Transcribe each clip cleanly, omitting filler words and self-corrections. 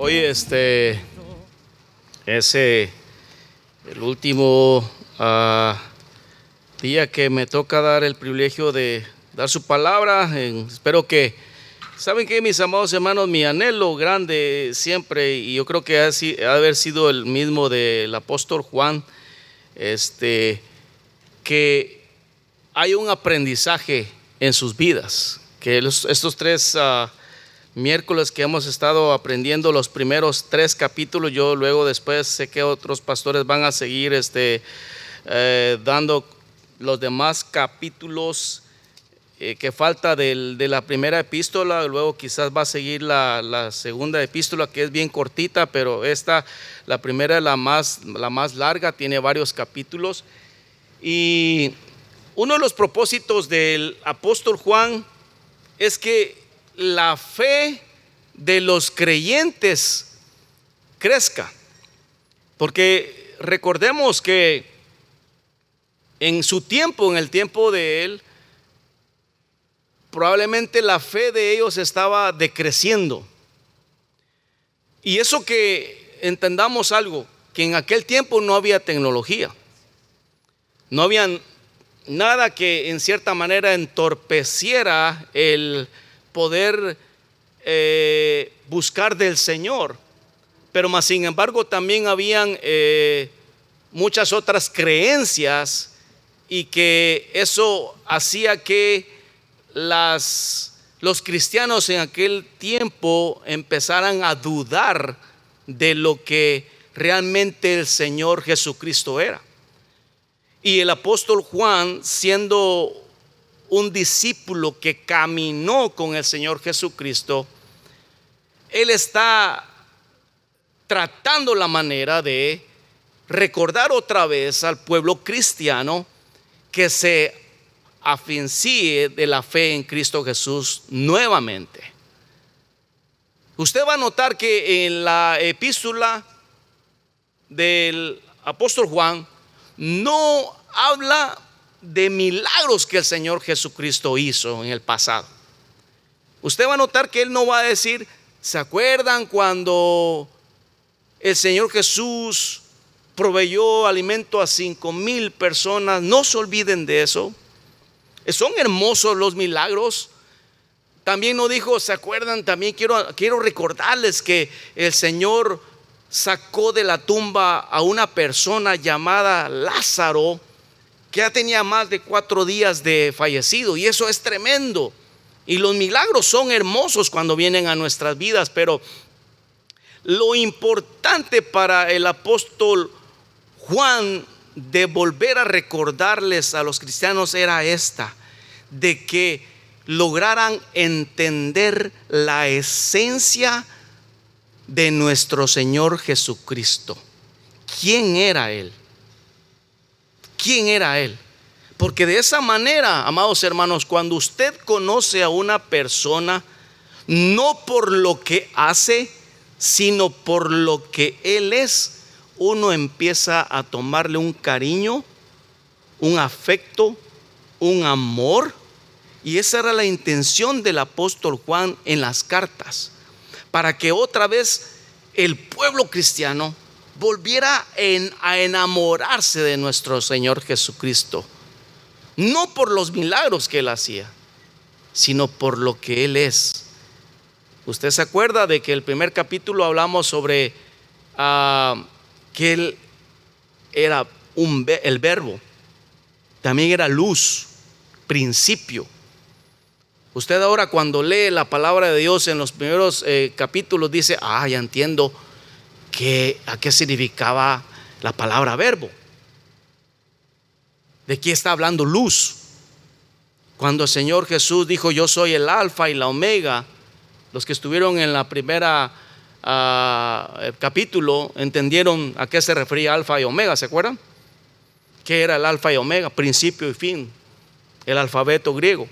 Hoy es el último día que me toca dar el privilegio de dar su palabra. Espero que, ¿saben qué, mis amados hermanos? Mi anhelo grande siempre, y yo creo que ha de haber sido el mismo del apóstol Juan, que hay un aprendizaje en sus vidas, que estos tres miércoles que hemos estado aprendiendo los primeros 3 capítulos, yo luego después sé que otros pastores van a seguir dando los demás capítulos que falta de la primera epístola. Luego quizás va a seguir la segunda epístola, que es bien cortita, pero la primera es la más larga, tiene varios capítulos. Y uno de los propósitos del apóstol Juan es que la fe de los creyentes crezca, porque recordemos que en su tiempo, en el tiempo de él, probablemente la fe de ellos estaba decreciendo. Y eso, que entendamos algo, que en aquel tiempo no había tecnología, no había nada que en cierta manera entorpeciera el poder buscar del Señor, pero más sin embargo también habían muchas otras creencias, y que eso hacía que los cristianos en aquel tiempo empezaran a dudar de lo que realmente el Señor Jesucristo era. Y el apóstol Juan, siendo un discípulo que caminó con el Señor Jesucristo, él está tratando la manera de recordar otra vez al pueblo cristiano que se afiancie de la fe en Cristo Jesús nuevamente. Usted va a notar que en la epístola del apóstol Juan no habla de milagros que el Señor Jesucristo hizo en el pasado. Usted va a notar que él no va a decir: ¿se acuerdan cuando el Señor Jesús proveyó alimento a 5,000 personas? No se olviden de eso. Son hermosos los milagros. También no dijo: ¿se acuerdan? También quiero recordarles que el Señor sacó de la tumba a una persona llamada Lázaro, que ya tenía más de 4 días de fallecido, y eso es tremendo. Y los milagros son hermosos cuando vienen a nuestras vidas, pero lo importante para el apóstol Juan de volver a recordarles a los cristianos era de que lograran entender la esencia de nuestro Señor Jesucristo. ¿Quién era Él? ¿Quién era Él? Porque de esa manera, amados hermanos, cuando usted conoce a una persona, no por lo que hace, sino por lo que Él es, uno empieza a tomarle un cariño, un afecto, un amor. Y esa era la intención del apóstol Juan en las cartas, para que otra vez el pueblo cristiano volviera a enamorarse de nuestro Señor Jesucristo, no por los milagros que Él hacía, sino por lo que Él es. Usted se acuerda de que el primer capítulo hablamos sobre que Él era el verbo, también era luz, principio. Usted ahora, cuando lee la palabra de Dios en los primeros capítulos, dice: ya entiendo a qué significaba la palabra verbo. ¿De qué está hablando luz? Cuando el Señor Jesús dijo: yo soy el alfa y la omega, los que estuvieron en la primera capítulo entendieron a qué se refería alfa y omega. ¿Se acuerdan? ¿Qué era el alfa y omega? Principio y fin, el alfabeto griego.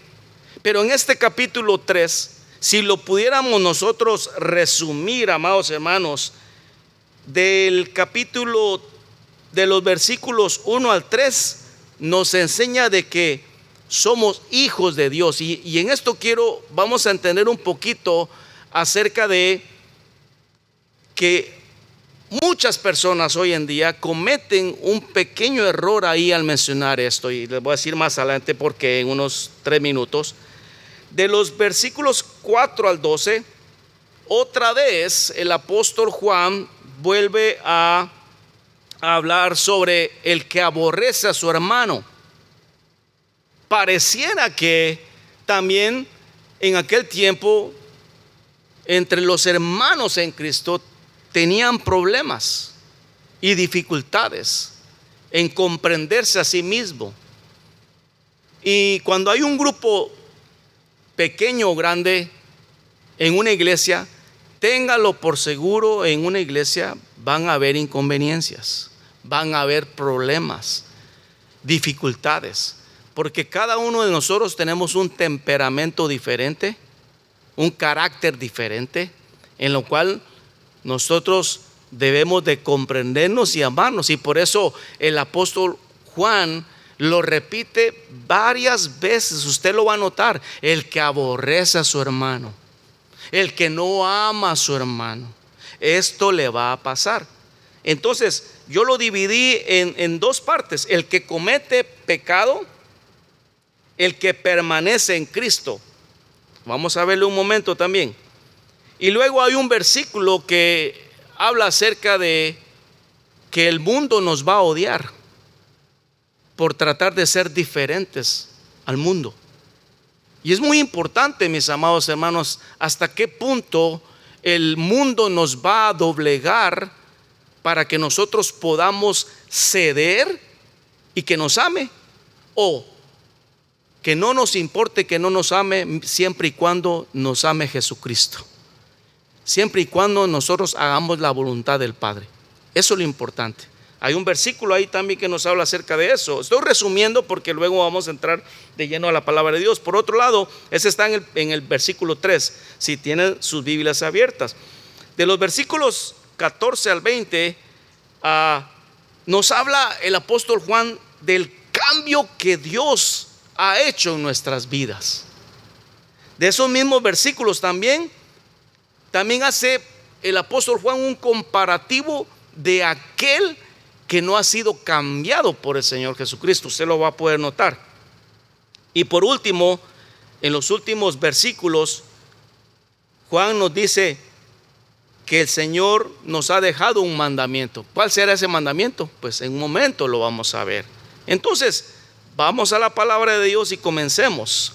Pero en este capítulo 3, si lo pudiéramos nosotros resumir, amados hermanos, del capítulo, de los versículos 1 al 3, nos enseña de que somos hijos de Dios. Y en esto vamos a entender un poquito acerca de que muchas personas hoy en día cometen un pequeño error ahí al mencionar esto, y les voy a decir más adelante porque en unos 3 minutos. De los versículos 4 al 12, otra vez el apóstol Juan vuelve a hablar sobre el que aborrece a su hermano. Pareciera que también en aquel tiempo entre los hermanos en Cristo tenían problemas y dificultades en comprenderse a sí mismo. Y cuando hay un grupo pequeño o grande en una iglesia, téngalo por seguro, en una iglesia van a haber inconveniencias, van a haber problemas, dificultades, porque cada uno de nosotros tenemos un temperamento diferente, un carácter diferente, en lo cual nosotros debemos de comprendernos y amarnos. Y por eso el apóstol Juan lo repite varias veces. Usted lo va a notar: el que aborrece a su hermano, el que no ama a su hermano, esto le va a pasar. Entonces yo lo dividí en 2 partes: el que comete pecado, el que permanece en Cristo. Vamos a verlo un momento también. Y luego hay un versículo que habla acerca de que el mundo nos va a odiar por tratar de ser diferentes al mundo. Y es muy importante, mis amados hermanos, hasta qué punto el mundo nos va a doblegar para que nosotros podamos ceder y que nos ame, o que no nos importe que no nos ame, siempre y cuando nos ame Jesucristo, siempre y cuando nosotros hagamos la voluntad del Padre. Eso es lo importante. Hay un versículo ahí también que nos habla acerca de eso. Estoy resumiendo porque luego vamos a entrar de lleno a la palabra de Dios. Por otro lado, ese está en el versículo 3, si tienen sus Biblias abiertas. De los versículos 14 al 20, nos habla el apóstol Juan del cambio que Dios ha hecho en nuestras vidas. De esos mismos versículos también hace el apóstol Juan un comparativo de aquel que no ha sido cambiado por el Señor Jesucristo. Usted lo va a poder notar. Y por último, en los últimos versículos, Juan nos dice que el Señor nos ha dejado un mandamiento. ¿Cuál será ese mandamiento? Pues en un momento lo vamos a ver. Entonces, vamos a la palabra de Dios y comencemos.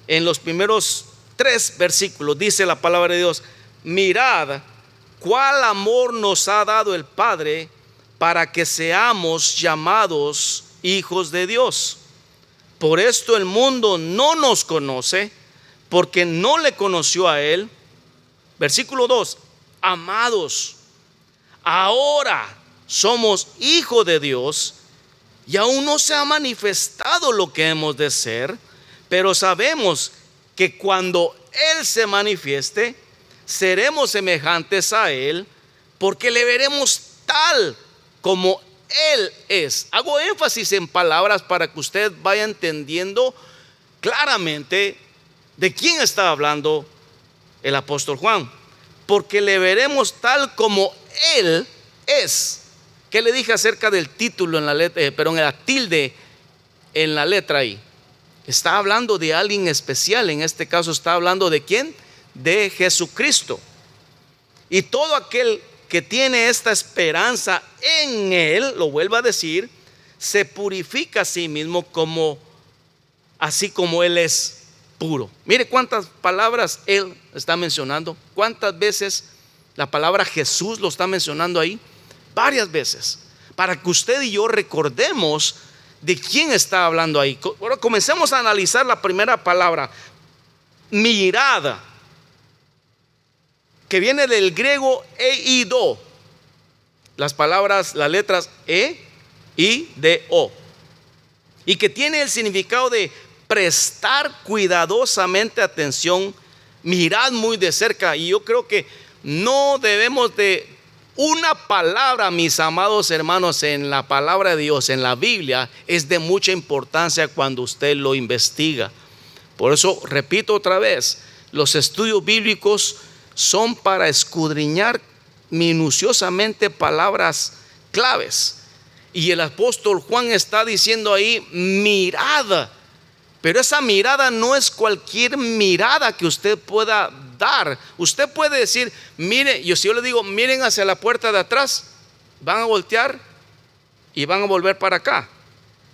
En los primeros 3 versículos dice la palabra de Dios: mirad cuál amor nos ha dado el Padre para que seamos llamados hijos de Dios. Por esto el mundo no nos conoce, porque no le conoció a Él. Versículo 2: amados, ahora somos hijos de Dios, y aún no se ha manifestado lo que hemos de ser, pero sabemos que cuando Él se manifieste, seremos semejantes a Él, porque le veremos tal como Él es. Hago énfasis en palabras para que usted vaya entendiendo claramente de quién está hablando el apóstol Juan. Porque le veremos tal como Él es. ¿Qué le dije acerca del título en la letra, en la tilde en la letra ahí? Está hablando de alguien especial. En este caso está hablando de ¿quién? De Jesucristo. Y todo aquel que tiene esta esperanza en Él, lo vuelvo a decir, se purifica a sí mismo así como Él es puro. Mire cuántas palabras Él está mencionando. Cuántas veces la palabra Jesús lo está mencionando ahí. Varias veces, para que usted y yo recordemos de quién está hablando ahí. Ahora comencemos a analizar la primera palabra: mirada, que viene del griego eido. Las letras e, i, d, o, y que tiene el significado de prestar cuidadosamente atención, mirar muy de cerca. Y yo creo que no debemos de una palabra, mis amados hermanos, en la palabra de Dios, en la Biblia, es de mucha importancia cuando usted lo investiga. Por eso repito otra vez, los estudios bíblicos son para escudriñar minuciosamente palabras claves. Y el apóstol Juan está diciendo ahí, mirad. Pero esa mirada no es cualquier mirada que usted pueda dar. Usted puede decir, mire, si yo le digo, miren hacia la puerta de atrás, van a voltear y van a volver para acá.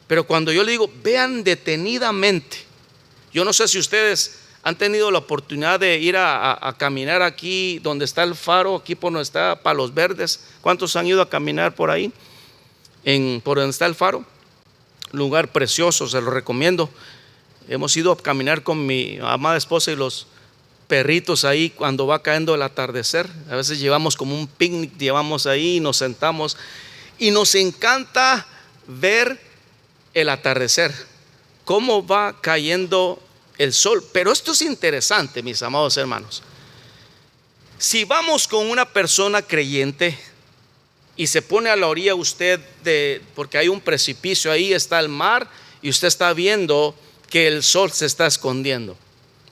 Pero cuando yo le digo, vean detenidamente. Yo no sé si ustedes han tenido la oportunidad de ir a caminar aquí donde está el faro, aquí por donde está Palos Verdes. ¿Cuántos han ido a caminar por ahí? Por donde está el faro. Lugar precioso, se lo recomiendo. Hemos ido a caminar con mi amada esposa y los perritos ahí cuando va cayendo el atardecer. A veces llevamos como un picnic, llevamos ahí y nos sentamos. Y nos encanta ver el atardecer, cómo va cayendo el sol. Pero esto es interesante, mis amados hermanos. Si vamos con una persona creyente y se pone a la orilla usted porque hay un precipicio, ahí está el mar y usted está viendo que el sol se está escondiendo.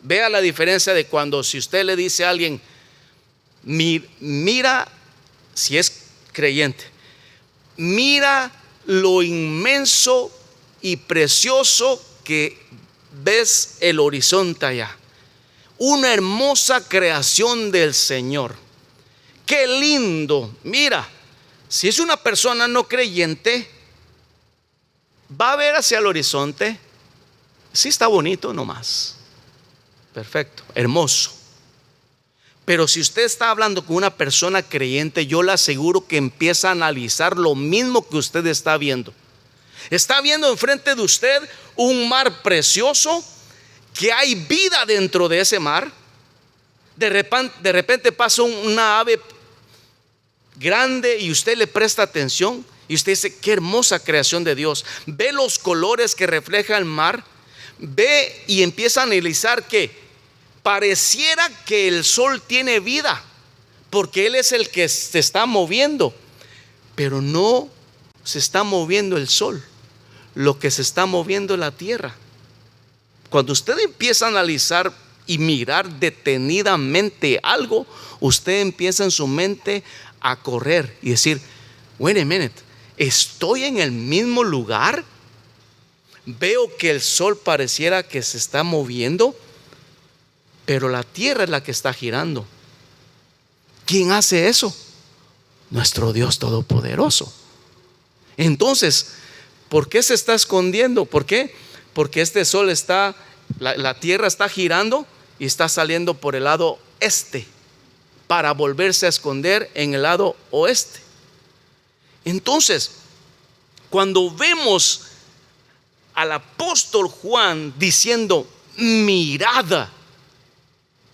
Vea la diferencia de cuando si usted le dice a alguien, mira, si es creyente, mira lo inmenso y precioso que ves el horizonte allá. Una hermosa creación del Señor. Qué lindo. Mira, si es una persona no creyente, va a ver hacia el horizonte. Sí, está bonito nomás. Perfecto, hermoso. Pero si usted está hablando con una persona creyente, yo le aseguro que empieza a analizar lo mismo que usted está viendo. Está viendo enfrente de usted un mar precioso, que hay vida dentro de ese mar. De repente pasa una ave grande y usted le presta atención y usted dice, qué hermosa creación de Dios. Ve los colores que refleja el mar. Ve y empieza a analizar que pareciera que el sol tiene vida, porque Él es el que se está moviendo, pero no se está moviendo el sol. Lo que se está moviendo es la tierra. Cuando usted empieza a analizar y mirar detenidamente algo, usted empieza en su mente a correr y decir, wait a minute, ¿estoy en el mismo lugar? Veo que el sol pareciera que se está moviendo, pero la tierra es la que está girando. ¿Quién hace eso? Nuestro Dios Todopoderoso. Entonces, ¿por qué se está escondiendo? ¿Por qué? Porque este sol la tierra está girando y está saliendo por el lado este para volverse a esconder en el lado oeste. Entonces, cuando vemos al apóstol Juan diciendo mirada,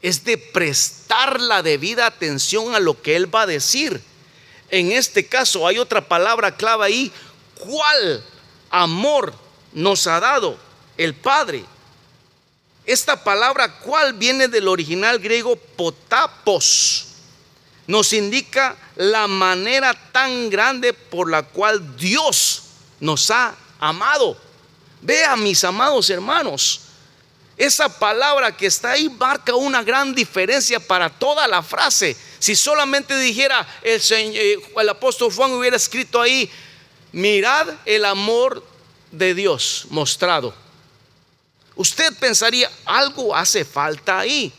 es de prestar la debida atención a lo que él va a decir. En este caso hay otra palabra clave ahí. ¿Cuál amor nos ha dado el Padre? Esta palabra cuál viene del original griego potapos. Nos indica la manera tan grande por la cual Dios nos ha amado. Vea, mis amados hermanos, esa palabra que está ahí marca una gran diferencia para toda la frase. Si solamente dijera el apóstol Juan hubiera escrito ahí, mirad el amor de Dios mostrado, usted pensaría, algo hace falta ahí.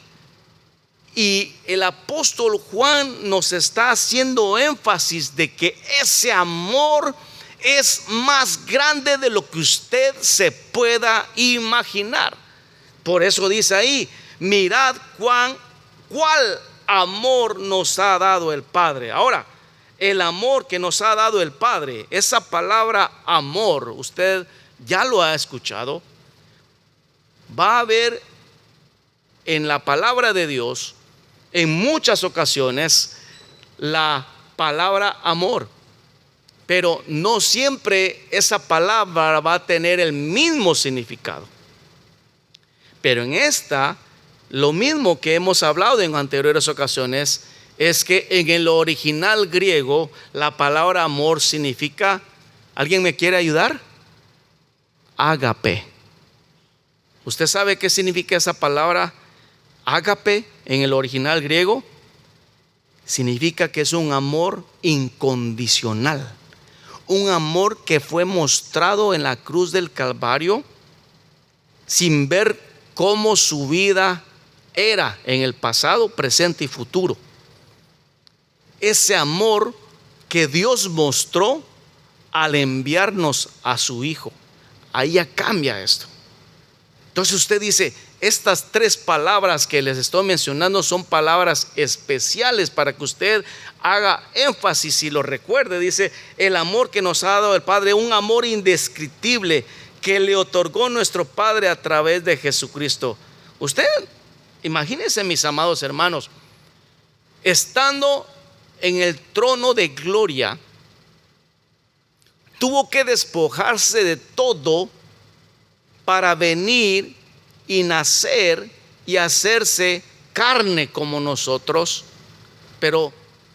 Y el apóstol Juan nos está haciendo énfasis de que ese amor es más grande de lo que usted se pueda imaginar. Por eso dice ahí, mirad cuál amor nos ha dado el Padre. Ahora, el amor que nos ha dado el Padre, esa palabra amor, usted ya lo ha escuchado. Va a haber en la palabra de Dios, en muchas ocasiones, la palabra amor. Pero no siempre esa palabra va a tener el mismo significado. Pero en esta, lo mismo que hemos hablado en anteriores ocasiones, es que en el original griego la palabra amor significa, ¿alguien me quiere ayudar? Ágape. ¿Usted sabe qué significa esa palabra ágape en el original griego? significa que es un amor incondicional, un amor que fue mostrado en la cruz del Calvario sin ver cómo su vida era en el pasado, presente y futuro. Ese amor que Dios mostró al enviarnos a su Hijo. Ahí ya cambia esto. Entonces usted dice, estas tres palabras que les estoy mencionando son palabras especiales para que usted haga énfasis y lo recuerde. Dice, el amor que nos ha dado el Padre, un amor indescriptible que le otorgó nuestro Padre a través de Jesucristo. Usted, imagínense, mis amados hermanos, estando en el trono de gloria, tuvo que despojarse de todo para venir y nacer y hacerse carne como nosotros, pero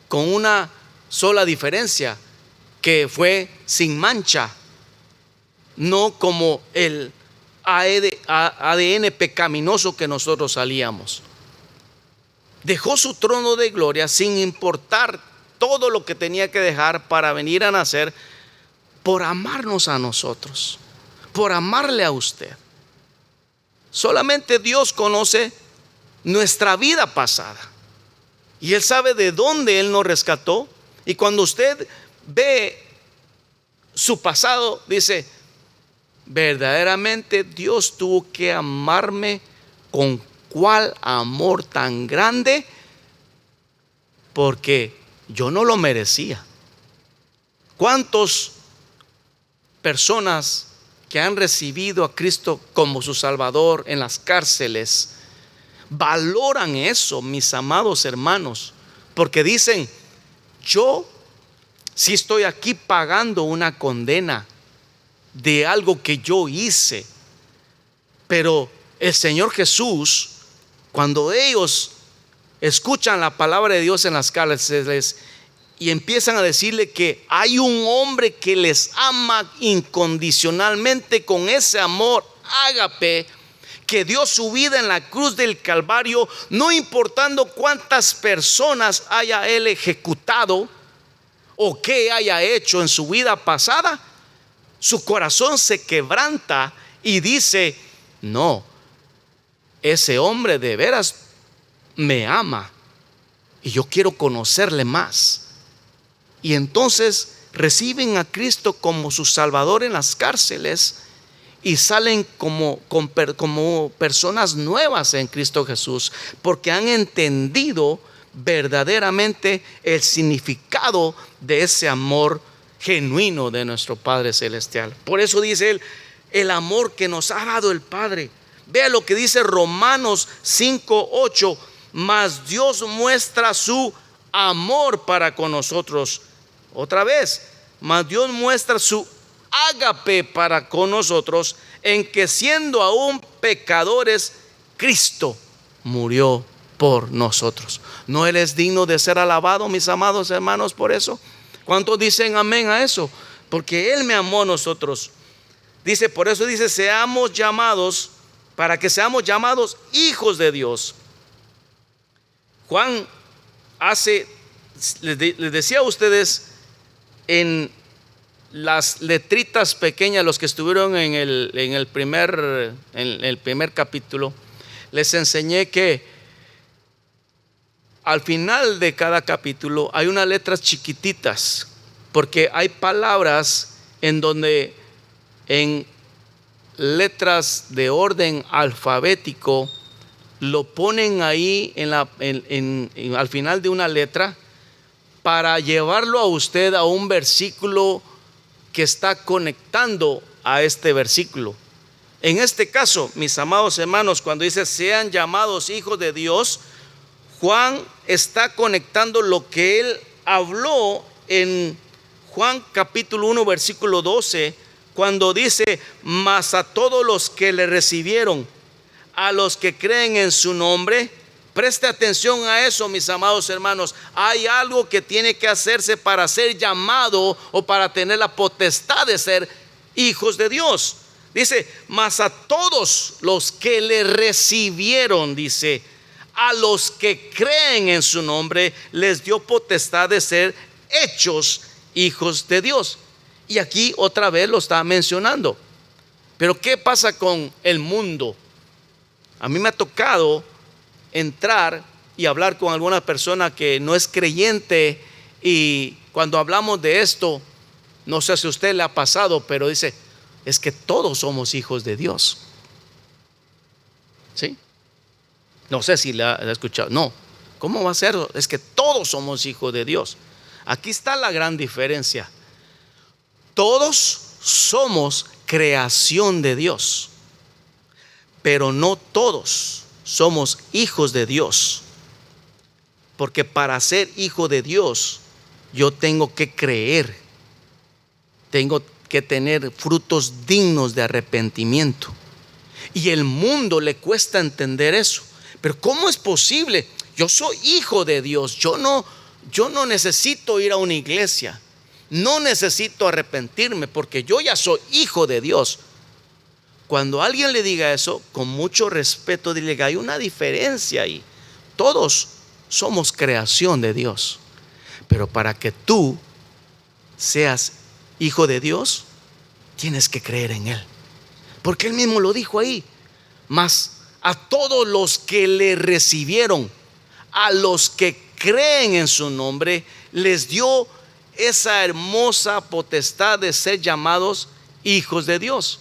con una sola diferencia, que fue sin mancha, no como el ADN pecaminoso que nosotros salíamos. Dejó su trono de gloria sin importar todo lo que tenía que dejar para venir a nacer, por amarnos a nosotros, por amarle a usted. Solamente Dios conoce nuestra vida pasada y Él sabe de dónde Él nos rescató. Y cuando usted ve su pasado, dice, verdaderamente Dios tuvo que amarme con cuál amor tan grande, porque yo no lo merecía. ¿Cuántas personas que han recibido a Cristo como su Salvador en las cárceles valoran eso, mis amados hermanos? Porque dicen, yo sí estoy aquí pagando una condena de algo que yo hice, pero el Señor Jesús, cuando ellos escuchan la palabra de Dios en las cárceles y empiezan a decirle que hay un hombre que les ama incondicionalmente, con ese amor ágape, que dio su vida en la cruz del Calvario, no importando cuántas personas haya Él ejecutado o qué haya hecho en su vida pasada, su corazón se quebranta y dice, no, ese hombre de veras me ama y yo quiero conocerle más. Y entonces reciben a Cristo como su Salvador en las cárceles y salen como personas nuevas en Cristo Jesús, porque han entendido verdaderamente el significado de ese amor genuino de nuestro Padre Celestial. Por eso dice él, el amor que nos ha dado el Padre. Vea lo que dice Romanos 5:8, mas Dios muestra su amor para con nosotros. Otra vez, mas Dios muestra su ágape para con nosotros, en que siendo aún pecadores, Cristo murió por nosotros. ¿No Él es digno de ser alabado, mis amados hermanos, por eso? ¿Cuántos dicen amén a eso? Porque Él me amó a nosotros. Dice, por eso dice, seamos llamados, para que seamos llamados hijos de Dios. Juan les decía a ustedes en las letritas pequeñas, los que estuvieron en el primer capítulo, les enseñé que al final de cada capítulo hay unas letras chiquititas, porque hay palabras en donde en letras de orden alfabético lo ponen ahí al final de una letra, para llevarlo a usted a un versículo que está conectando a este versículo. En este caso, mis amados hermanos, cuando dice sean llamados hijos de Dios, Juan está conectando lo que él habló en Juan capítulo 1 versículo 12, cuando dice, mas a todos los que le recibieron, a los que creen en su nombre. Preste atención a eso, mis amados hermanos. Hay algo que tiene que hacerse para ser llamado o para tener la potestad de ser hijos de Dios. Dice, mas a todos los que le recibieron, dice, a los que creen en su nombre les dio potestad de ser hechos hijos de Dios. Y aquí otra vez lo está mencionando. Pero ¿qué pasa con el mundo? A mí me ha tocado entrar y hablar con alguna persona que no es creyente, y cuando hablamos de esto, no sé si a usted le ha pasado, pero dice, es que todos somos hijos de Dios. ¿Sí? No sé si la ha escuchado. No, ¿cómo va a ser? Es que todos somos hijos de Dios. Aquí está la gran diferencia. Todos somos creación de Dios, pero no todos somos hijos de Dios. Porque para ser hijo de Dios, yo tengo que creer, tengo que tener frutos dignos de arrepentimiento. Y el mundo le cuesta entender eso. Pero ¿cómo es posible? Yo soy hijo de Dios. Yo no necesito ir a una iglesia. No necesito arrepentirme porque yo ya soy hijo de Dios. Cuando alguien le diga eso, con mucho respeto, dile que hay una diferencia ahí. Todos somos creación de Dios. Pero para que tú seas hijo de Dios, tienes que creer en Él. Porque Él mismo lo dijo ahí. Mas a todos los que le recibieron, a los que creen en su nombre, les dio esa hermosa potestad de ser llamados hijos de Dios.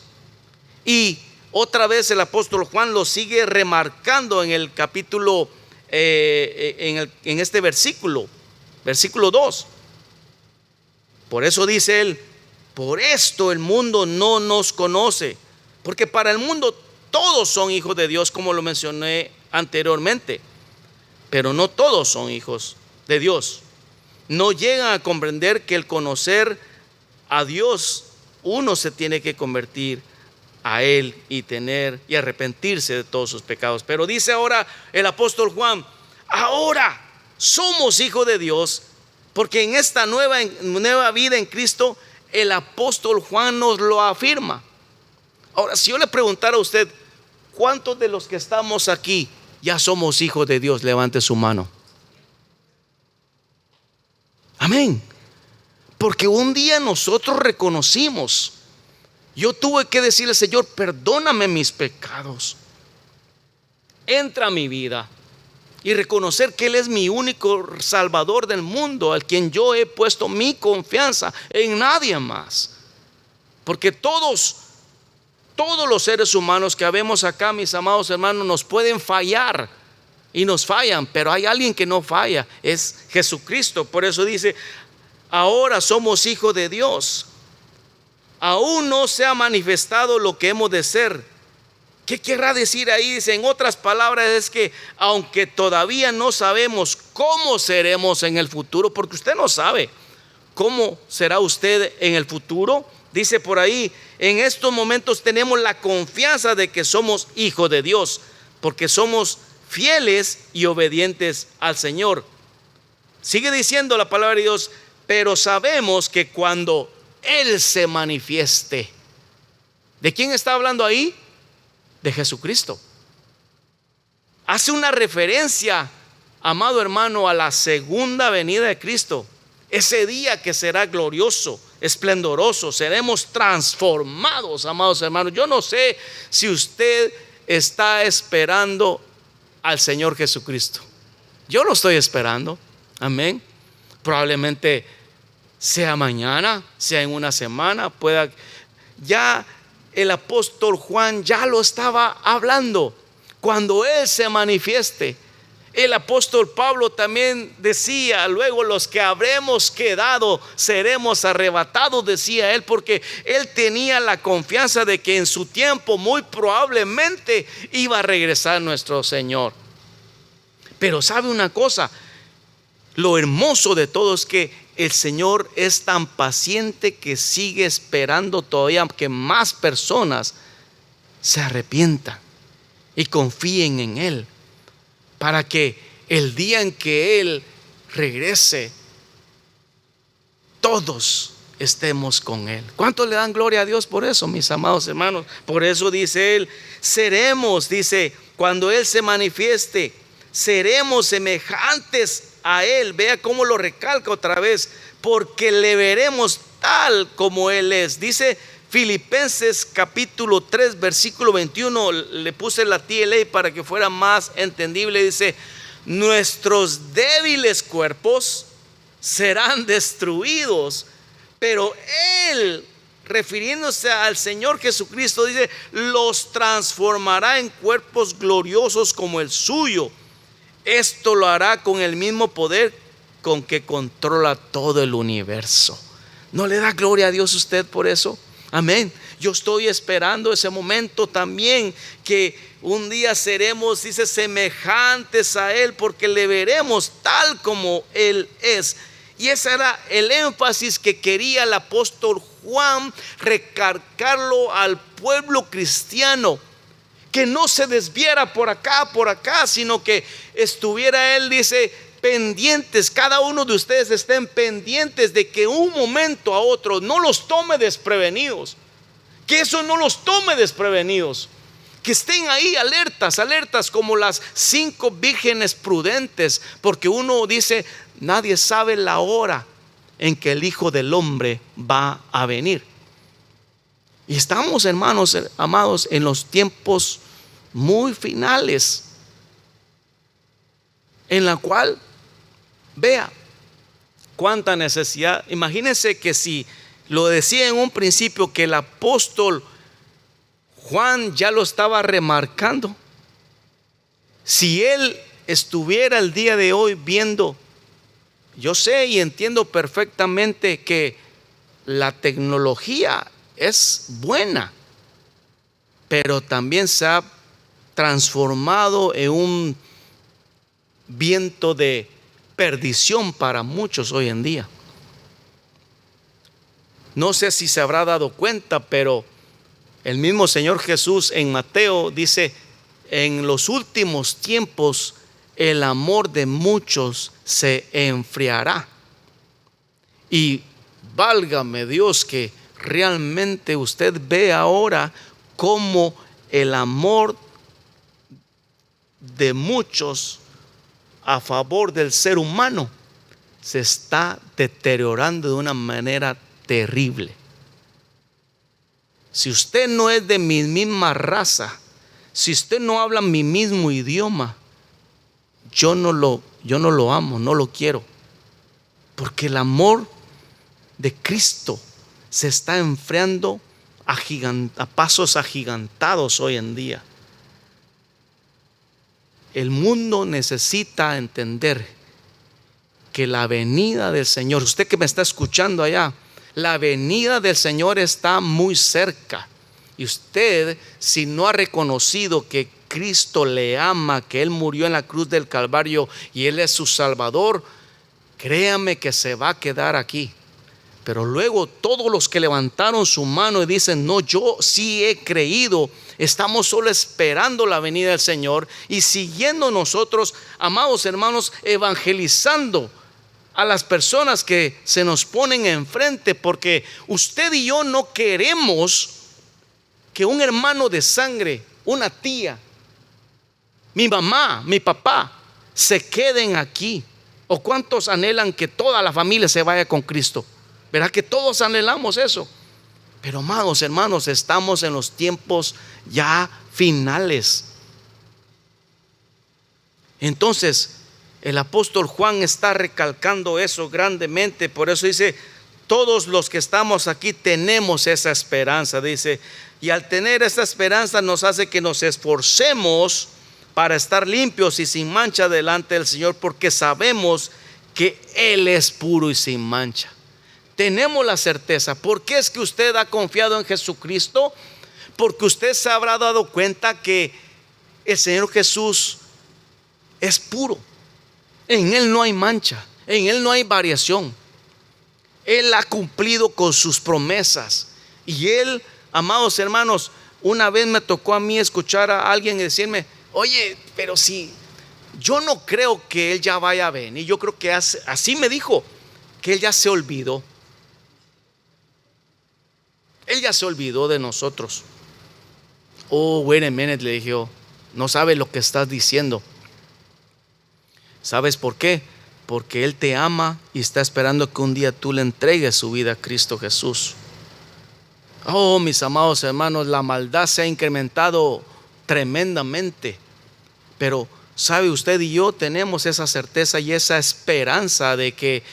Y otra vez el apóstol Juan lo sigue remarcando en el capítulo, en este versículo 2. Por eso dice él, por esto el mundo no nos conoce, porque para el mundo todos son hijos de Dios, como lo mencioné anteriormente, pero no todos son hijos de Dios. No llegan a comprender que el conocer a Dios, uno se tiene que convertir a Él y arrepentirse de todos sus pecados. Pero dice ahora el apóstol Juan, ahora somos hijos de Dios, porque en esta nueva vida en Cristo, el apóstol Juan nos lo afirma. Ahora, si yo le preguntara a usted, ¿cuántos de los que estamos aquí ya somos hijos de Dios? Levante su mano. Amén. Porque un día nosotros reconocimos, yo tuve que decirle, Señor, perdóname mis pecados, entra a mi vida, y reconocer que Él es mi único Salvador del mundo, al quien yo he puesto mi confianza, en nadie más. Porque todos los seres humanos que habemos acá, mis amados hermanos, nos pueden fallar y nos fallan, pero hay alguien que no falla, es Jesucristo. Por eso dice, ahora somos hijos de Dios. Aún no se ha manifestado lo que hemos de ser. ¿Qué querrá decir ahí? Dice, en otras palabras, es que aunque todavía no sabemos cómo seremos en el futuro, porque usted no sabe cómo será usted en el futuro, dice por ahí, en estos momentos tenemos la confianza de que somos hijos de Dios, porque somos fieles y obedientes al Señor. Sigue diciendo la palabra de Dios, pero sabemos que cuando Él se manifieste. ¿De quién está hablando ahí? De Jesucristo. Hace una referencia, amado hermano, a la segunda venida de Cristo. Ese día que será glorioso, esplendoroso, seremos transformados, amados hermanos. Yo no sé si usted está esperando al Señor Jesucristo. Yo lo estoy esperando. Amén. Probablemente sea mañana, sea en una semana, pueda. Ya el apóstol Juan ya lo estaba hablando. Cuando Él se manifieste, el apóstol Pablo también decía, luego los que habremos quedado seremos arrebatados, decía él, porque él tenía la confianza de que en su tiempo muy probablemente iba a regresar nuestro Señor. Pero sabe una cosa, lo hermoso de todo es que el Señor es tan paciente que sigue esperando todavía que más personas se arrepientan y confíen en Él, para que el día en que Él regrese, todos estemos con Él. ¿Cuántos le dan gloria a Dios por eso, mis amados hermanos? Por eso dice Él, seremos, dice, cuando Él se manifieste, seremos semejantes a Él. Vea cómo lo recalca otra vez, porque le veremos tal como Él es. Dice Filipenses capítulo 3 versículo 21, le puse la TLA para que fuera más entendible. Dice: nuestros débiles cuerpos serán destruidos, pero Él, refiriéndose al Señor Jesucristo, dice: los transformará en cuerpos gloriosos como el suyo. Esto lo hará con el mismo poder con que controla todo el universo. ¿No le da gloria a Dios usted por eso? Amén. Yo estoy esperando ese momento también, que un día seremos, dice, semejantes a Él, porque le veremos tal como Él es. Y ese era el énfasis que quería el apóstol Juan recalcarlo al pueblo cristiano, que no se desviara por acá, sino que estuviera él, dice, pendientes. Cada uno de ustedes estén pendientes de que un momento a otro no los tome desprevenidos, que eso no los tome desprevenidos, que estén ahí alertas como las 5 vírgenes prudentes, porque uno dice: nadie sabe la hora en que el Hijo del Hombre va a venir. Y estamos, hermanos amados, en los tiempos muy finales, en la cual, vea cuánta necesidad. Imagínense que si lo decía en un principio, que el apóstol Juan ya lo estaba remarcando, si él estuviera el día de hoy viendo, yo sé y entiendo perfectamente que la tecnología es buena, pero también se ha transformado en un viento de perdición para muchos hoy en día. No sé si se habrá dado cuenta, pero el mismo Señor Jesús en Mateo dice: en los últimos tiempos el amor de muchos se enfriará. Y válgame Dios, que realmente usted ve ahora cómo el amor de muchos a favor del ser humano se está deteriorando de una manera terrible. Si usted no es de mi misma raza, si usted no habla mi mismo idioma, yo no lo amo, no lo quiero, porque el amor de Cristo se está enfriando a pasos agigantados hoy en día. El mundo necesita entender que la venida del Señor, usted que me está escuchando allá, la venida del Señor está muy cerca. Y usted, si no ha reconocido que Cristo le ama, que Él murió en la cruz del Calvario y Él es su Salvador, créame que se va a quedar aquí. Pero luego todos los que levantaron su mano y dicen: no, yo sí he creído, estamos solo esperando la venida del Señor y siguiendo nosotros, amados hermanos, evangelizando a las personas que se nos ponen enfrente, porque usted y yo no queremos que un hermano de sangre, una tía, mi mamá, mi papá, se queden aquí. ¿O cuántos anhelan que toda la familia se vaya con Cristo? ¿Verdad que todos anhelamos eso? Pero amados hermanos, estamos en los tiempos ya finales. Entonces el apóstol Juan está recalcando eso grandemente. Por eso dice: todos los que estamos aquí tenemos esa esperanza, dice, y al tener esa esperanza nos hace que nos esforcemos para estar limpios y sin mancha delante del Señor, porque sabemos que Él es puro y sin mancha. Tenemos la certeza. ¿Por qué es que usted ha confiado en Jesucristo? Porque usted se habrá dado cuenta que el Señor Jesús es puro. En Él no hay mancha, en Él no hay variación. Él ha cumplido con sus promesas. Y Él, amados hermanos, una vez me tocó a mí escuchar a alguien decirme: oye, pero si yo no creo que Él ya vaya a venir. Yo creo que así me dijo, que Él ya se olvidó. Él ya se olvidó de nosotros. Oh, wait a minute, le dije yo, no sabe lo que estás diciendo. ¿Sabes por qué? Porque Él te ama y está esperando que un día tú le entregues su vida a Cristo Jesús. Oh, mis amados hermanos, la maldad se ha incrementado tremendamente, pero sabe, usted y yo tenemos esa certeza y esa esperanza de que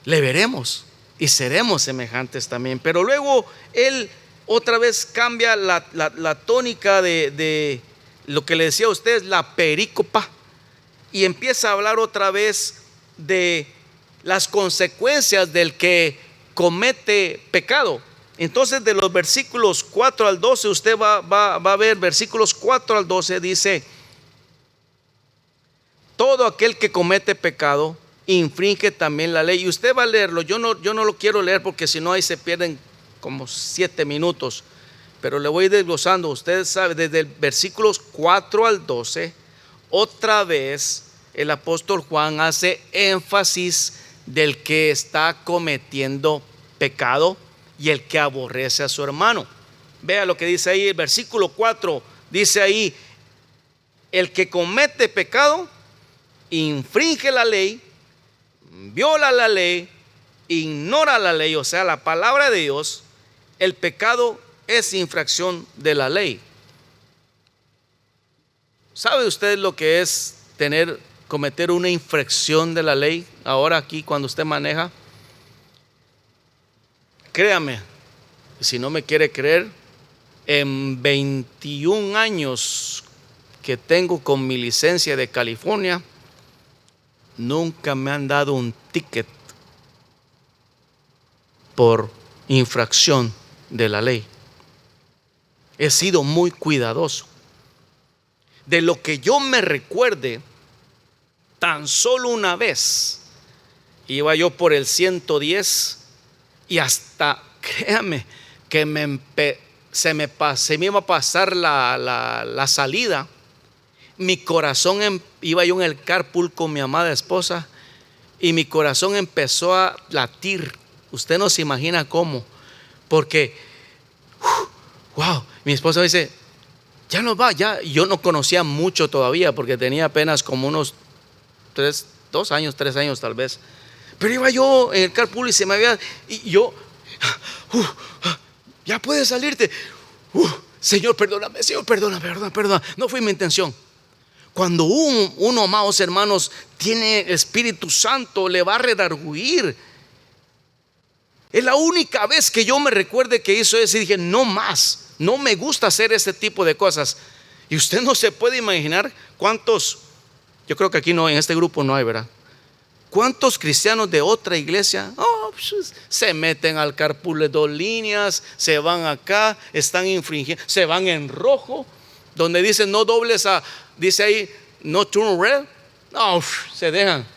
le veremos y seremos semejantes también. Pero luego Él otra vez cambia la tónica de lo que le decía a ustedes, la perícopa, y empieza a hablar otra vez de las consecuencias del que comete pecado. Entonces, de los versículos 4 al 12, usted va a ver, versículos 4 al 12 dice: todo aquel que comete pecado infringe también la ley. Y usted va a leerlo. Yo no lo quiero leer porque si no ahí se pierden como 7 minutos, pero le voy desglosando. Usted sabe, desde el versículos 4 al 12, otra vez el apóstol Juan hace énfasis del que está cometiendo pecado y el que aborrece a su hermano. Vea lo que dice ahí, el versículo 4 dice ahí: el que comete pecado infringe la ley, viola la ley, ignora la ley, o sea, la palabra de Dios. El pecado es infracción de la ley. ¿Sabe usted lo que es cometer una infracción de la ley ahora aquí cuando usted maneja? Créame, si no me quiere creer, en 21 años que tengo con mi licencia de California, nunca me han dado un ticket por infracción de la ley. He sido muy cuidadoso. De lo que yo me recuerde, tan solo una vez iba yo por el 110 y hasta, créame, que se me iba a pasar la salida. Mi corazón iba yo en el carpool con mi amada esposa y mi corazón empezó a latir. Usted no se imagina cómo, porque wow, mi esposa dice: ya no va, ya. Yo no conocía mucho todavía porque tenía apenas como unos 3 años tal vez. Pero iba yo en el carpool y se me había, y yo, ya puedes salirte. Señor, perdóname, perdona. No fue mi intención. Cuando uno, amados hermanos, tiene Espíritu Santo, le va a redarguir. Es la única vez que yo me recuerde que hizo eso y dije: no más, no me gusta hacer ese tipo de cosas. Y usted no se puede imaginar cuántos, yo creo que aquí no, en este grupo no hay, ¿verdad? ¿Cuántos cristianos de otra iglesia se meten al carpool de 2 líneas, se van acá, están infringiendo, se van en rojo, donde dice no dobles dice ahí no turn red? No, se dejan.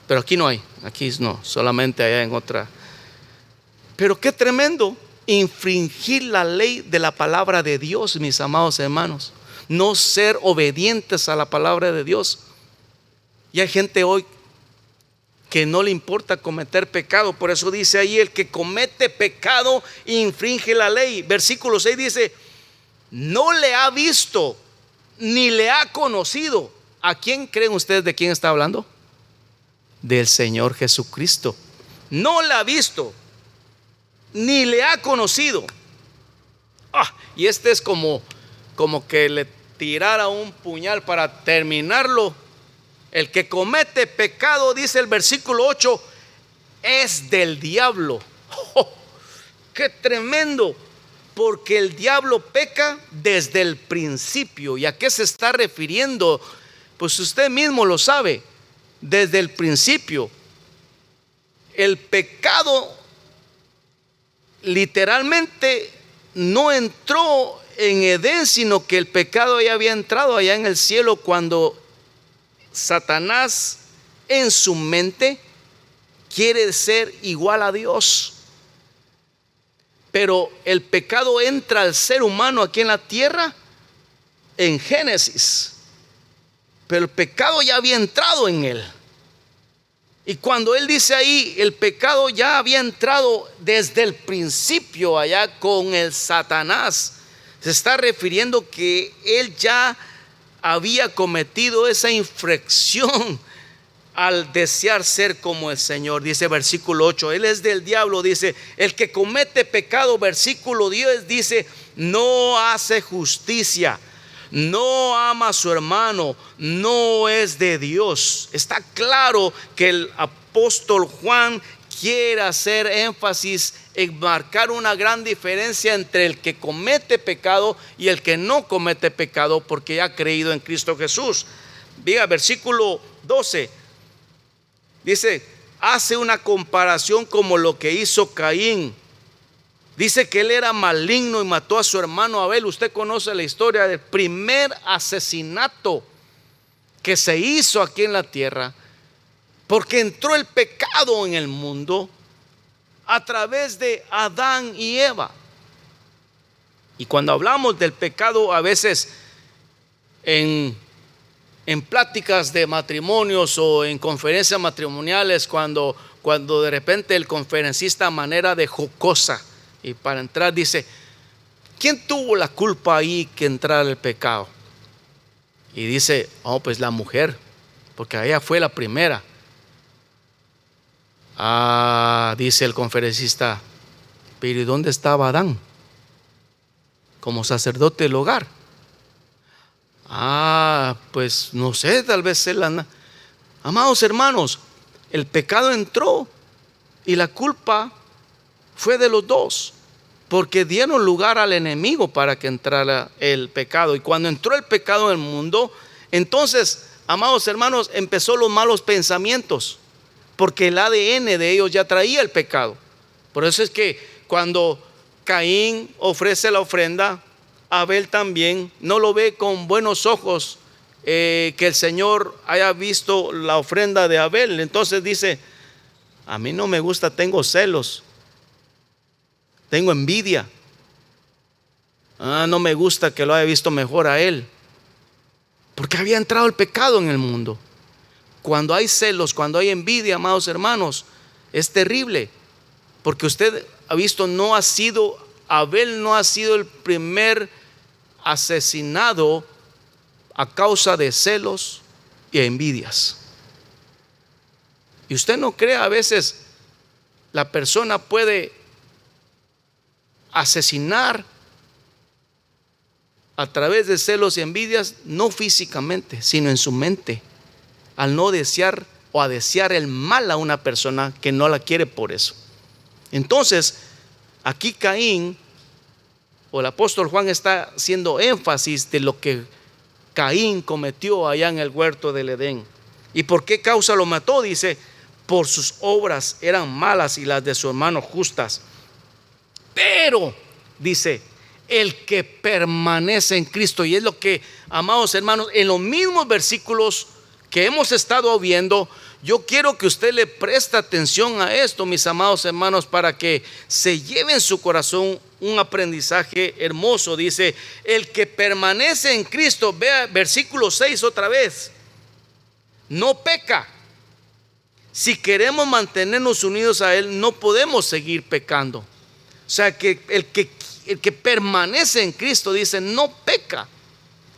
Pero aquí no hay, aquí no, solamente allá en otra. Pero qué tremendo infringir la ley de la palabra de Dios, mis amados hermanos. No ser obedientes a la palabra de Dios. Y hay gente hoy que no le importa cometer pecado. Por eso dice ahí: el que comete pecado infringe la ley. Versículo 6 dice: no le ha visto ni le ha conocido. ¿A quién creen ustedes de quién está hablando? Del Señor Jesucristo. No le ha visto ni le ha conocido. Y este es como que le tirara un puñal para terminarlo. El que comete pecado, dice el versículo 8, es del diablo. ¡Qué tremendo! Porque el diablo peca desde el principio. ¿Y a qué se está refiriendo? Pues usted mismo lo sabe. Desde el principio. El pecado literalmente no entró en Edén, sino que el pecado ya había entrado allá en el cielo cuando Satanás en su mente quiere ser igual a Dios. Pero el pecado entra al ser humano aquí en la tierra en Génesis, pero el pecado ya había entrado en él. Y cuando él dice ahí el pecado ya había entrado desde el principio allá con el Satanás, se está refiriendo que él ya había cometido esa infracción al desear ser como el Señor. Dice versículo 8, él es del diablo. Dice, el que comete pecado, versículo 10, dice, no hace justicia, no ama a su hermano, no es de Dios. Está claro que el apóstol Juan quiere hacer énfasis en marcar una gran diferencia entre el que comete pecado y el que no comete pecado, porque ha creído en Cristo Jesús. Diga versículo 12, dice, hace una comparación como lo que hizo Caín. Dice que él era maligno y mató a su hermano Abel. Usted conoce la historia del primer asesinato que se hizo aquí en la tierra, porque entró el pecado en el mundo a través de Adán y Eva. Y cuando hablamos del pecado, a veces en pláticas de matrimonios o en conferencias matrimoniales, cuando de repente el conferencista, a manera de jocosa y para entrar, dice, ¿quién tuvo la culpa ahí que entrara el pecado? Y dice, oh, pues la mujer, porque ella fue la primera. Dice el conferencista, pero ¿y dónde estaba Adán? Como sacerdote del hogar. Pues no sé, tal vez él anda. Amados hermanos, el pecado entró y la culpa fue de los dos, porque dieron lugar al enemigo para que entrara el pecado. Y cuando entró el pecado en el mundo, entonces, amados hermanos, empezó los malos pensamientos, porque el ADN de ellos ya traía el pecado. Por eso es que cuando Caín ofrece la ofrenda, Abel también no lo ve con buenos ojos, que el Señor haya visto la ofrenda de Abel. Entonces dice, a mí no me gusta, tengo celos, tengo envidia. No me gusta que lo haya visto mejor a él, porque había entrado el pecado en el mundo. Cuando hay celos, cuando hay envidia, amados hermanos, es terrible, porque usted ha visto, Abel no ha sido el primer asesinado a causa de celos y envidias. Y usted no cree, a veces la persona puede asesinar a través de celos y envidias, no físicamente, sino en su mente, al no desear o a desear el mal a una persona que no la quiere por eso. Entonces, aquí Caín, o el apóstol Juan, está haciendo énfasis de lo que Caín cometió allá en el huerto del Edén. ¿Y por qué causa lo mató? Dice, por sus obras eran malas y las de su hermano justas. Pero, dice, el que permanece en Cristo. Y es lo que, amados hermanos, en los mismos versículos que hemos estado viendo, yo quiero que usted le preste atención a esto, mis amados hermanos, para que se lleve en su corazón un aprendizaje hermoso. Dice, el que permanece en Cristo, vea versículo 6 otra vez, no peca. Si queremos mantenernos unidos a Él, no podemos seguir pecando. O sea, que el que permanece en Cristo, dice, no peca.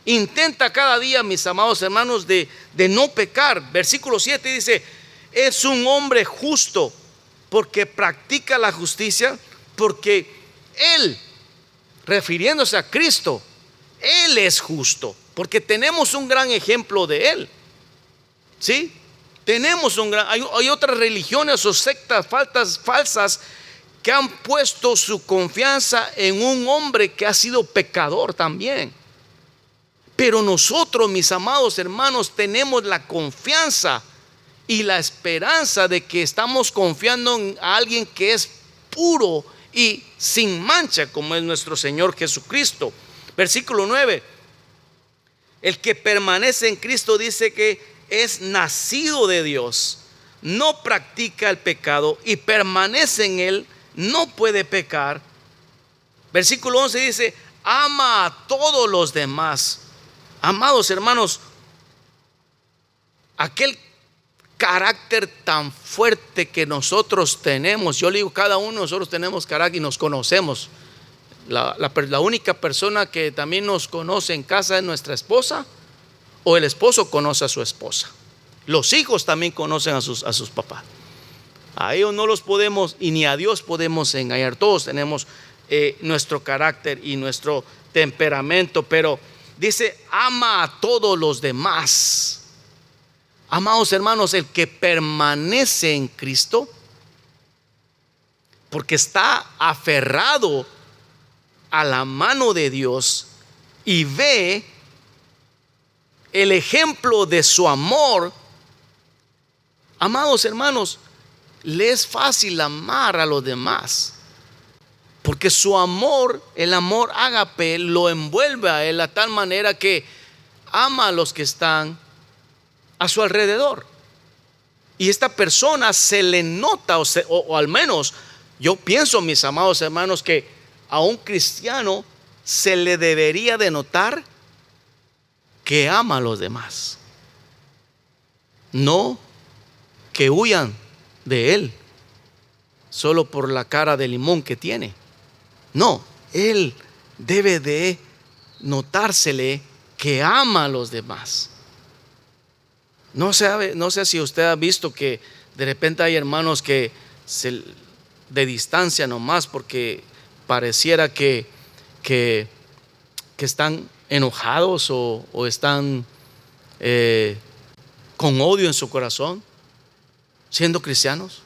Intenta cada día, mis amados hermanos, de no pecar. Versículo 7 dice, es un hombre justo porque practica la justicia, porque Él, refiriéndose a Cristo, Él es justo, porque tenemos un gran ejemplo de Él. ¿Sí? Tenemos hay otras religiones o sectas falsas que han puesto su confianza en un hombre que ha sido pecador también. Pero nosotros, mis amados hermanos, tenemos la confianza y la esperanza de que estamos confiando en alguien que es puro y sin mancha, como es nuestro Señor Jesucristo. Versículo 9, el que permanece en Cristo, dice que es nacido de Dios, no practica el pecado y permanece en Él, no puede pecar. Versículo 11 dice, ama a todos los demás. Amados hermanos, aquel carácter tan fuerte que nosotros tenemos, yo le digo, cada uno de nosotros tenemos carácter y nos conocemos. La única persona que también nos conoce en casa es nuestra esposa, o el esposo conoce a su esposa. Los hijos también conocen a sus papás. A ellos no los podemos, y ni a Dios podemos engañar. Todos tenemos nuestro carácter y nuestro temperamento, pero dice: ama a todos los demás. Amados hermanos, el que permanece en Cristo, porque está aferrado a la mano de Dios y ve el ejemplo de su amor, amados hermanos, le es fácil amar a los demás, porque su amor, el amor ágape, lo envuelve a él a tal manera que ama a los que están a su alrededor. Y esta persona se le nota, o al menos yo pienso, mis amados hermanos, que a un cristiano se le debería de notar que ama a los demás, no que huyan de él solo por la cara de limón que tiene. No, él debe de notársele que ama a los demás. No sé si usted ha visto que de repente hay hermanos que de distancia nomás, porque pareciera que están enojados o están con odio en su corazón, siendo cristianos.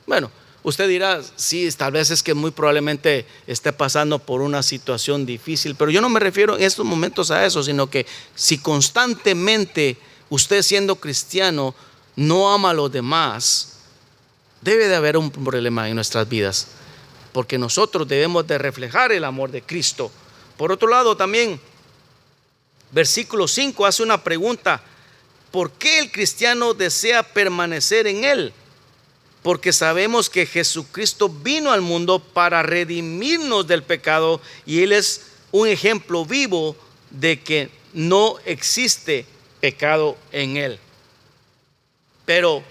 Bueno, usted dirá: sí, tal vez es que muy probablemente esté pasando por una situación difícil, pero yo no me refiero en estos momentos a eso, sino que si constantemente usted, siendo cristiano, no ama a los demás, debe de haber un problema en nuestras vidas, porque nosotros debemos de reflejar el amor de Cristo. Por otro lado, también versículo 5 hace una pregunta: ¿por qué el cristiano desea permanecer en él? Porque sabemos que Jesucristo vino al mundo para redimirnos del pecado, y él es un ejemplo vivo de que no existe pecado en él. Pero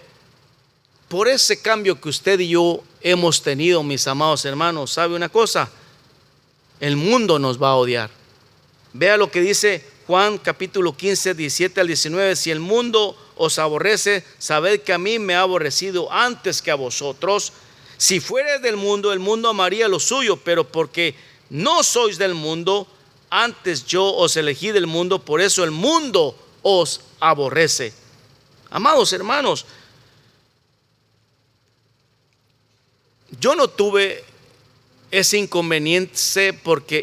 por ese cambio que usted y yo hemos tenido, mis amados hermanos, ¿sabe una cosa? El mundo nos va a odiar. Vea lo que dice Juan capítulo 15, 17 al 19: si el mundo os aborrece, sabed que a mí me ha aborrecido antes que a vosotros. Si fuereis del mundo, el mundo amaría lo suyo, pero porque no sois del mundo, antes yo os elegí del mundo, por eso el mundo os aborrece. Amados hermanos, yo no tuve ese inconveniente porque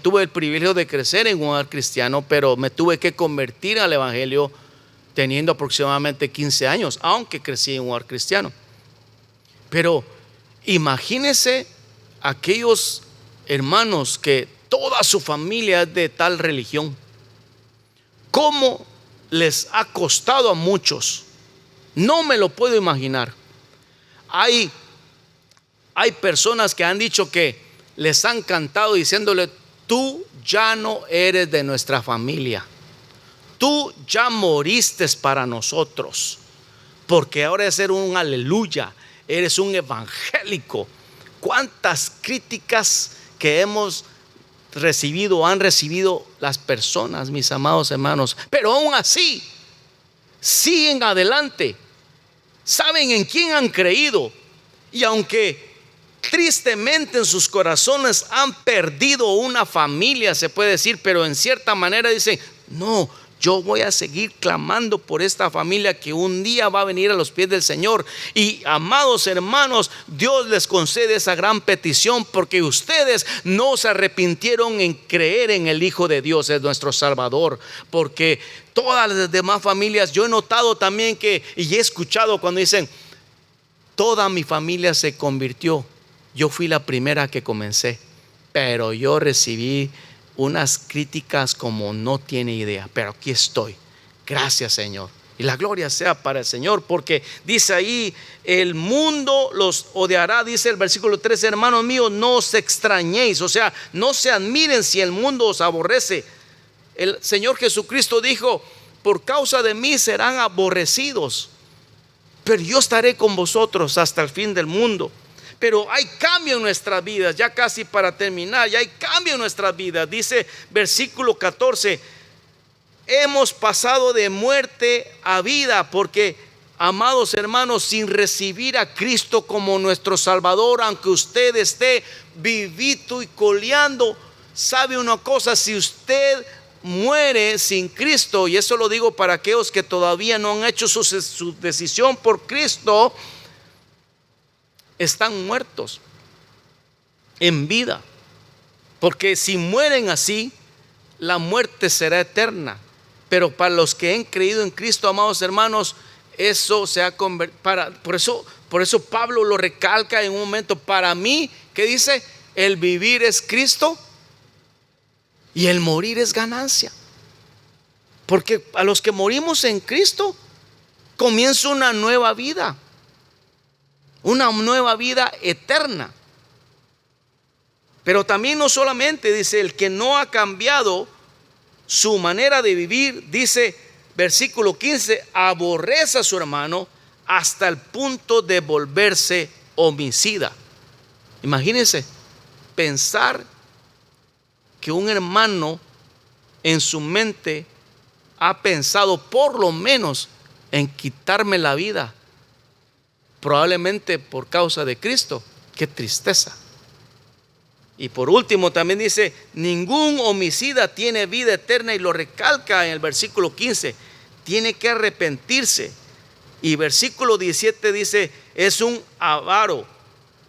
tuve el privilegio de crecer en un hogar cristiano, pero me tuve que convertir al evangelio teniendo aproximadamente 15 años, aunque crecí en un hogar cristiano. Pero imagínense aquellos hermanos que toda su familia es de tal religión, cómo les ha costado a muchos. No me lo puedo imaginar. Hay personas que han dicho que les han cantado diciéndole: tú ya no eres de nuestra familia, tú ya moriste para nosotros, porque ahora eres un aleluya, eres un evangélico. ¿Cuántas críticas que han recibido las personas, mis amados hermanos? Pero aún así siguen adelante, saben en quién han creído, y aunque tristemente en sus corazones han perdido una familia, se puede decir, pero en cierta manera dicen: no, yo voy a seguir clamando por esta familia que un día va a venir a los pies del Señor. Y amados hermanos, Dios les concede esa gran petición, porque ustedes no se arrepintieron en creer en el Hijo de Dios, es nuestro Salvador. Porque todas las demás familias, yo he notado también y he escuchado cuando dicen: toda mi familia se convirtió, yo fui la primera que comencé, pero yo recibí unas críticas como no tiene idea, pero aquí estoy. Gracias, Señor, y la gloria sea para el Señor, porque dice ahí: el mundo los odiará. Dice el versículo 13: hermanos míos, no os extrañéis, o sea, no se admiren si el mundo os aborrece. El Señor Jesucristo dijo: por causa de mí serán aborrecidos, pero yo estaré con vosotros hasta el fin del mundo. Pero hay cambio en nuestras vidas, ya casi para terminar, ya hay cambio en nuestras vidas. Dice versículo 14: hemos pasado de muerte a vida, porque, amados hermanos, sin recibir a Cristo como nuestro Salvador, aunque usted esté vivito y coleando, sabe una cosa: si usted muere sin Cristo, y eso lo digo para aquellos que todavía no han hecho su decisión por Cristo, están muertos en vida, porque si mueren así, la muerte será eterna. Pero para los que han creído en Cristo, amados hermanos, eso se ha convertido. Por eso Pablo lo recalca en un momento: para mí, ¿qué dice? El vivir es Cristo y el morir es ganancia. Porque a los que morimos en Cristo comienza una nueva vida eterna. Pero también no solamente, dice, el que no ha cambiado su manera de vivir, dice versículo 15, aborrece a su hermano hasta el punto de volverse homicida. Imagínense pensar que un hermano en su mente ha pensado por lo menos en quitarme la vida, probablemente por causa de Cristo. Qué tristeza. Y por último también dice: ningún homicida tiene vida eterna, y lo recalca en el versículo 15, tiene que arrepentirse. Y versículo 17 dice: es un avaro.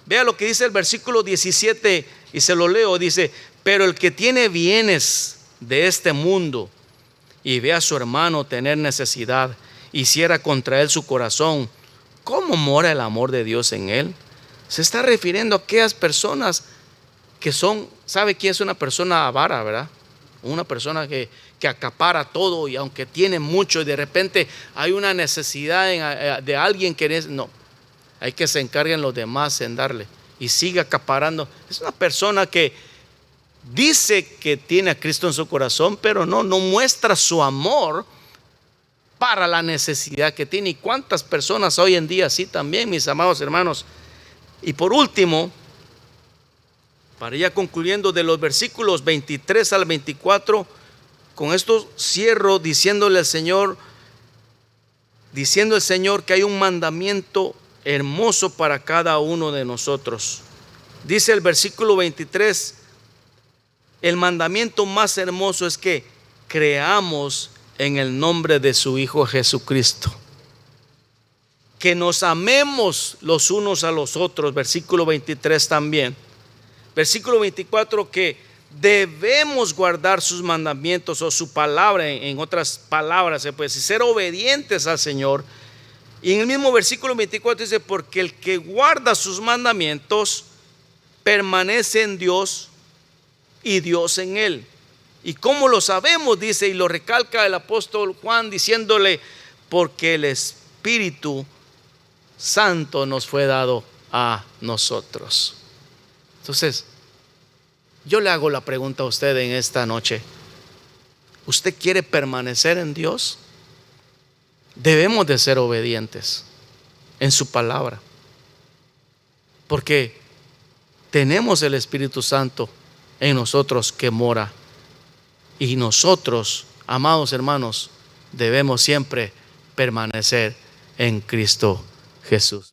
Vea lo que dice el versículo 17, y se lo leo. Dice: pero el que tiene bienes de este mundo y ve a su hermano tener necesidad y cierra contra él su corazón, ¿cómo mora el amor de Dios en él? Se está refiriendo a aquellas personas que son, ¿sabe quién es una persona avara, verdad? Una persona que acapara todo, y aunque tiene mucho y de repente hay una necesidad de alguien que no, hay que se encarguen los demás en darle, y sigue acaparando. Es una persona que dice que tiene a Cristo en su corazón, pero no muestra su amor para la necesidad que tiene. Y cuántas personas hoy en día así también, mis amados hermanos. Y por último, para ya concluyendo, de los versículos 23 al 24, con esto cierro diciendo el Señor que hay un mandamiento hermoso para cada uno de nosotros. Dice el versículo 23: el mandamiento más hermoso es que creamos en el nombre de su Hijo Jesucristo, que nos amemos los unos a los otros. Versículo 23 también. Versículo 24, que debemos guardar sus mandamientos, o su palabra, en otras palabras se puede decir, ser obedientes al Señor. Y en el mismo versículo 24 dice: porque el que guarda sus mandamientos permanece en Dios y Dios en él. ¿Y cómo lo sabemos? Dice, y lo recalca el apóstol Juan diciéndole: porque el Espíritu Santo nos fue dado a nosotros. Entonces, yo le hago la pregunta a usted en esta noche: ¿usted quiere permanecer en Dios? Debemos de ser obedientes en su palabra, porque tenemos el Espíritu Santo en nosotros que mora, y nosotros, amados hermanos, debemos siempre permanecer en Cristo Jesús.